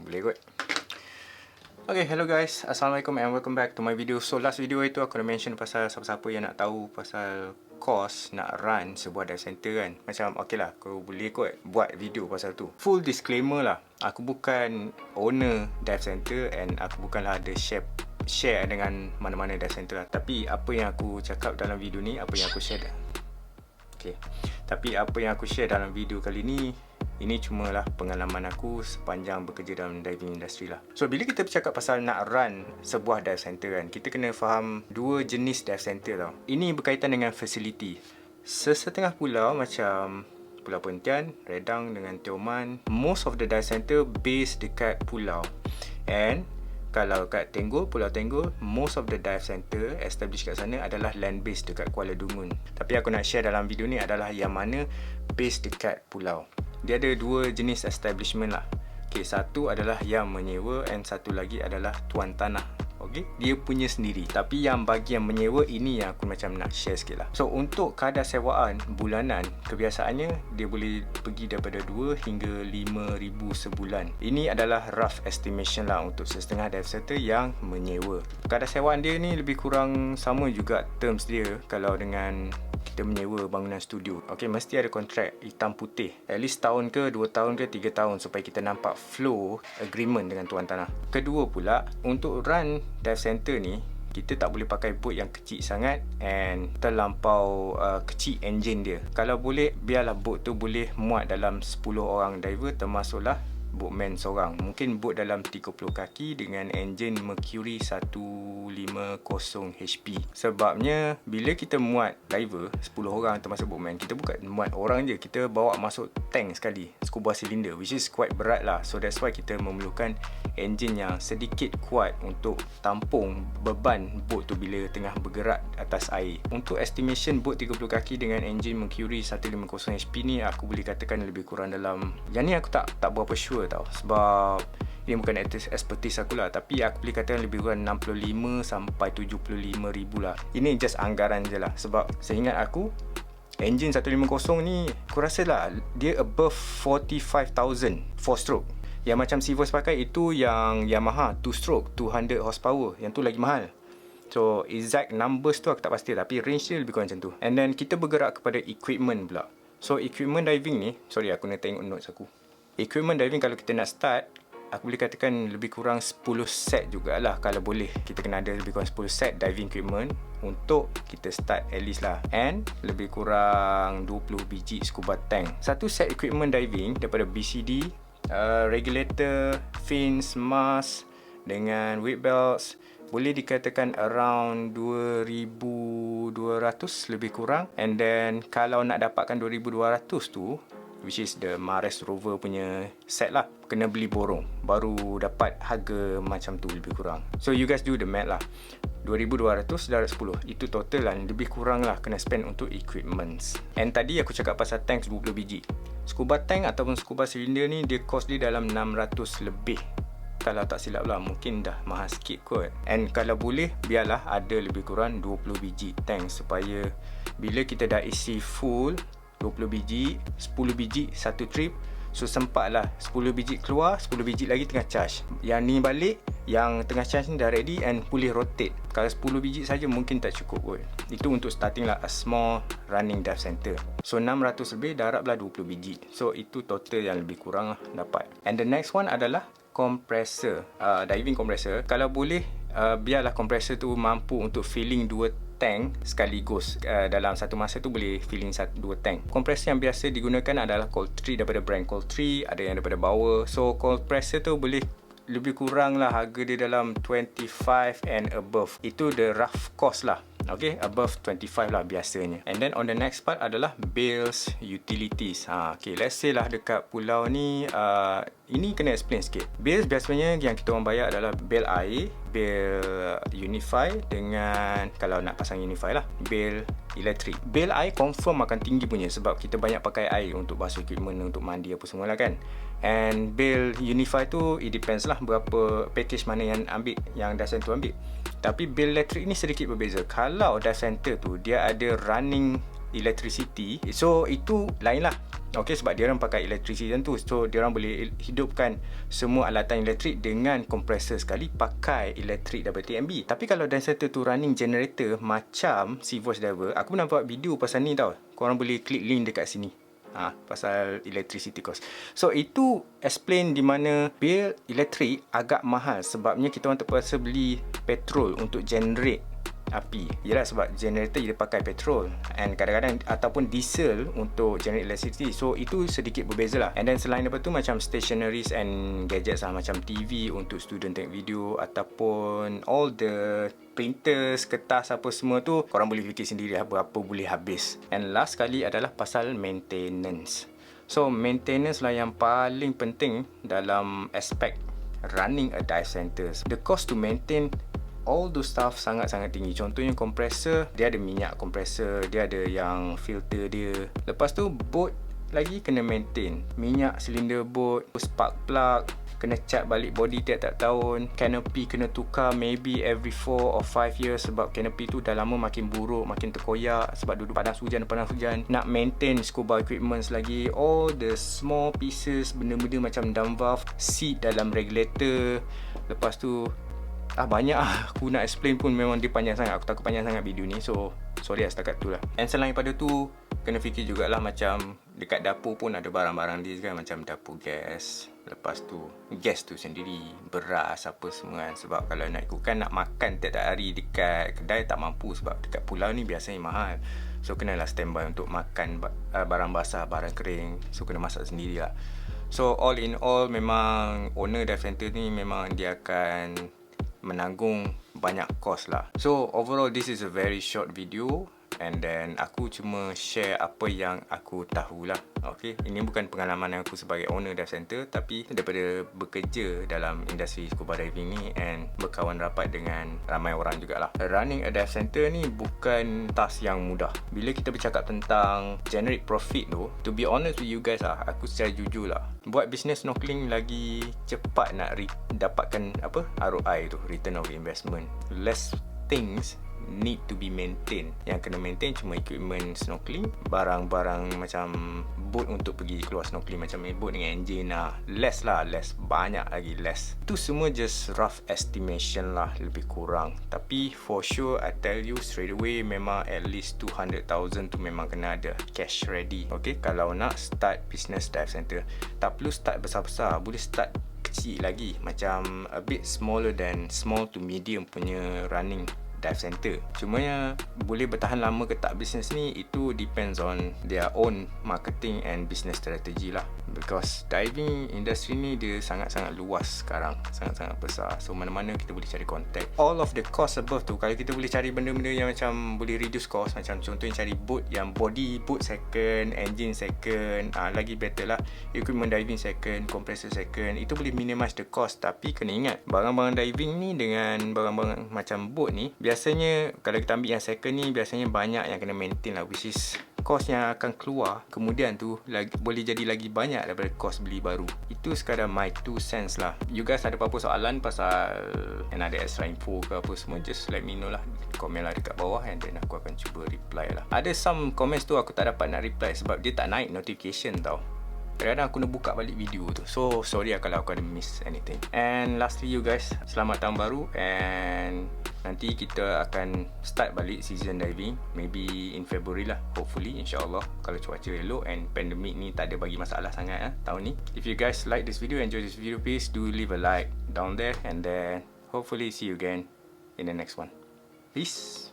Boleh kot. Okay, hello guys, Assalamualaikum and welcome back to my video. So last video itu aku dah mention pasal siapa-siapa yang nak tahu pasal cost nak run sebuah dive center kan. Macam okay lah, aku boleh kot buat video pasal tu. Full disclaimer lah, aku bukan owner dive center and aku bukanlah ada share dengan mana-mana dive center lah. Tapi apa yang aku cakap dalam video ni, apa yang aku share Tapi apa yang aku share dalam video kali ni, ini cumalah pengalaman aku sepanjang bekerja dalam diving industry lah. So bila kita bercakap pasal nak run sebuah dive center kan, kita kena faham dua jenis dive center tau. Ini berkaitan dengan facility. Sesetengah pulau macam Pulau Perhentian, Redang dengan Tioman, most of the dive center base dekat pulau. And kalau kat Tenggol, Pulau Tenggol, most of the dive center established kat sana adalah land base dekat Kuala Dungun. Tapi aku nak share dalam video ni adalah yang mana base dekat pulau. Dia ada dua jenis establishment lah. Okay, satu adalah yang menyewa and satu lagi adalah tuan tanah. Okay, dia punya sendiri. Tapi yang bagi yang menyewa ini yang aku macam nak share sikit lah. So untuk kadar sewaan bulanan, kebiasaannya dia boleh pergi daripada 2 hingga 5,000 sebulan. Ini adalah rough estimation lah untuk setengah dive center yang menyewa. Kadar sewaan dia ni lebih kurang sama juga terms dia kalau dengan kita menyewa bangunan studio. Okay, mesti ada kontrak hitam putih. At least tahun ke, 2 tahun ke, 3 tahun supaya kita nampak flow agreement dengan tuan tanah. Kedua pula, untuk run dive center ni, kita tak boleh pakai boat yang kecil sangat and terlampau kecil engine dia. Kalau boleh, biarlah boat tu boleh muat dalam 10 orang diver termasuklah boatman seorang. Mungkin boat dalam 30 kaki dengan enjin Mercury 150 HP. Sebabnya bila kita muat diver 10 orang termasuk boatman, kita bukan muat orang je, kita bawa masuk tank sekali, scuba cylinder, which is quite berat lah. So that's why kita memerlukan enjin yang sedikit kuat untuk tampung beban boat tu bila tengah bergerak atas air. Untuk estimation boat 30 kaki dengan enjin Mercury 150 HP ni, aku boleh katakan lebih kurang dalam, yang ni aku tak berapa sure tau, sebab ini bukan expertise aku lah, tapi aku boleh katakan lebih kurang 65 sampai 75 ribu lah. Ini just anggaran je lah, sebab seingat aku engine 150 ni aku rasa lah dia above 45,000 4 stroke. Yang macam Sivos pakai itu yang Yamaha 2 stroke 200 horsepower, yang tu lagi mahal. So exact numbers tu aku tak pasti, tapi range dia lebih kurang macam tu. And then kita bergerak kepada equipment pula. So equipment diving ni, sorry aku nak tengok notes aku. Equipment diving kalau kita nak start, aku boleh katakan lebih kurang 10 set jugalah. Kalau boleh, kita kena ada lebih kurang 10 set diving equipment untuk kita start at least lah. And lebih kurang 20 biji scuba tank. Satu set equipment diving daripada BCD, regulator, fins, mask dengan weight belts, boleh dikatakan around 2,200 lebih kurang. And then kalau nak dapatkan 2,200 tu, which is the Mares Rover punya set lah, kena beli borong baru dapat harga macam tu lebih kurang. So you guys do the math lah, 2,200 darab 10, itu total lah, lebih kurang lah kena spend untuk equipments. And tadi aku cakap pasal tank 20 biji. Scuba tank ataupun scuba cylinder ni, dia cost dia dalam 600 lebih. Kalau tak silap lah, mungkin dah mahal sikit kot. And kalau boleh, biarlah ada lebih kurang 20 biji tank, supaya bila kita dah isi full 20 biji, 10 biji satu trip, so sempatlah 10 biji keluar, 10 biji lagi tengah charge, yang ni balik, yang tengah charge ni dah ready and boleh rotate. Kalau 10 biji saja mungkin tak cukup kot. Itu untuk starting lah a small running dive center. So 600 lebih darablah 20 biji, so itu total yang lebih kurang lah dapat. And the next one adalah compressor, diving compressor. Kalau boleh, biarlah compressor tu mampu untuk filling 2 tank sekaligus. Dalam satu masa tu boleh filling 2 tank. Kompresor yang biasa digunakan adalah Cold3 daripada brand Cold3, ada yang daripada Bauer. So compressor tu boleh lebih kurang lah harga dia dalam 25 and above. Itu the rough cost lah. Okay, above 25 lah biasanya. And then on the next part adalah bills, utilities. Okay, let's say lah dekat pulau ni, ini kena explain sikit. Bills biasanya yang kita orang bayar adalah bil air, bil Unify, dengan kalau nak pasang Unify lah, bil elektrik. Bil air confirm akan tinggi punya, sebab kita banyak pakai air untuk basuh equipment, untuk mandi apa semua lah kan. And bil Unify tu, it depends lah berapa package mana yang ambil, yang dah ambil. Tapi bil elektrik ni sedikit berbeza. Kalau dive center tu dia ada running electricity. So itu lain lah. Okay, sebab dia orang pakai electricity tu, so dia orang boleh hidupkan semua alatan elektrik dengan kompresor sekali pakai elektrik daripada TMB. Tapi kalau data center tu running generator macam CVOS Diver, aku pernah buat video pasal ni tau. Korang boleh klik link dekat sini. Pasal electricity cost. So itu explain di mana bil elektrik agak mahal sebabnya kita orang terpaksa beli petrol untuk generate api. Yalah, sebab generator dia pakai petrol and kadang-kadang ataupun diesel untuk generate electricity. So itu sedikit berbeza lah. And then selain daripada tu macam stationaries and gadgets lah, macam TV untuk student tengok video ataupun all the printers, kertas apa semua tu korang boleh fikir sendiri lah berapa boleh habis. And last sekali adalah pasal maintenance. So maintenance lah yang paling penting dalam aspek running a dive center. The cost to maintain all those stuff sangat-sangat tinggi. Contohnya kompresor, dia ada minyak kompresor, dia ada yang filter dia. Lepas tu boat lagi kena maintain. Minyak silinder boat, spark plug, kena cat balik body tiap-tiap tahun. Canopy kena tukar maybe every 4 or 5 years sebab canopy tu dah lama makin buruk, makin terkoyak sebab duduk panas hujan. Nak maintain scuba equipments lagi, all the small pieces, benda-benda macam dam valve, seat dalam regulator. Lepas tu banyak aku nak explain pun memang dia panjang sangat. Aku takut panjang sangat video ni, so sorry setakat tu lah. And selain pada tu, kena fikir jugalah macam dekat dapur pun ada barang-barang dia kan, macam dapur gas. Lepas tu gas tu sendiri, beras apa semua kan. Sebab kalau nak ikutkan nak makan tiap-tiap hari dekat kedai tak mampu sebab dekat pulau ni biasanya mahal. So kenalah standby untuk makan barang basah, barang kering. So kena masak sendiri lah. So all in all, memang owner dive center ni memang dia akan menanggung banyak cost lah. So overall this is a very short video and then aku cuma share apa yang aku tahulah. Okay, ini bukan pengalaman aku sebagai owner dive center, tapi daripada bekerja dalam industri scuba diving ni and berkawan rapat dengan ramai orang jugalah. Running a dive center ni bukan task yang mudah. Bila kita bercakap tentang generate profit tu, to be honest with you guys lah, aku secara jujur lah, buat business snorkeling lagi cepat nak dapatkan ROI tu, return of investment. Less things need to be maintained. Yang kena maintain cuma equipment snorkeling, barang-barang macam boat untuk pergi keluar snorkeling macam boat dengan engine lah. Less, banyak lagi less. Itu semua just rough estimation lah, lebih kurang. Tapi for sure I tell you straight away, memang at least 200,000 tu memang kena ada cash ready. Okay, kalau nak start business dive center, tak perlu start besar-besar, boleh start kecil lagi, macam a bit smaller than small to medium punya running dive center. Cumanya boleh bertahan lama ke tak bisnes ni, itu depends on their own marketing and business strategy lah. Because diving industry ni dia sangat-sangat luas sekarang, sangat-sangat besar. So mana-mana kita boleh cari contact. All of the cost above tu, kalau kita boleh cari benda-benda yang macam boleh reduce cost, macam contohnya cari boat yang body boat second, engine second, lagi better lah. Equipment diving second, compressor second, itu boleh minimize the cost. Tapi kena ingat, barang-barang diving ni dengan barang-barang macam boat ni, biasanya kalau kita ambil yang second ni, biasanya banyak yang kena maintain lah, which is cost yang akan keluar kemudian tu boleh jadi lagi banyak daripada cost beli baru. Itu sekadar my 2 cents lah. You guys ada apa-apa soalan pasal and ada extra info ke apa semua, just let me know lah, komen lah dekat bawah and then aku akan cuba reply lah. Ada some comments tu aku tak dapat nak reply sebab dia tak naik notification tau. Kadang-kadang aku nak buka balik video tu. So sorry lah kalau aku ada miss anything. And lastly you guys, selamat tahun baru, and nanti kita akan start balik season diving maybe in February lah, hopefully, insyaAllah, kalau cuaca elok and pandemic ni tak ada bagi masalah sangat tahun ni. If you guys like this video, enjoy this video, please do leave a like down there and then hopefully see you again in the next one. Peace.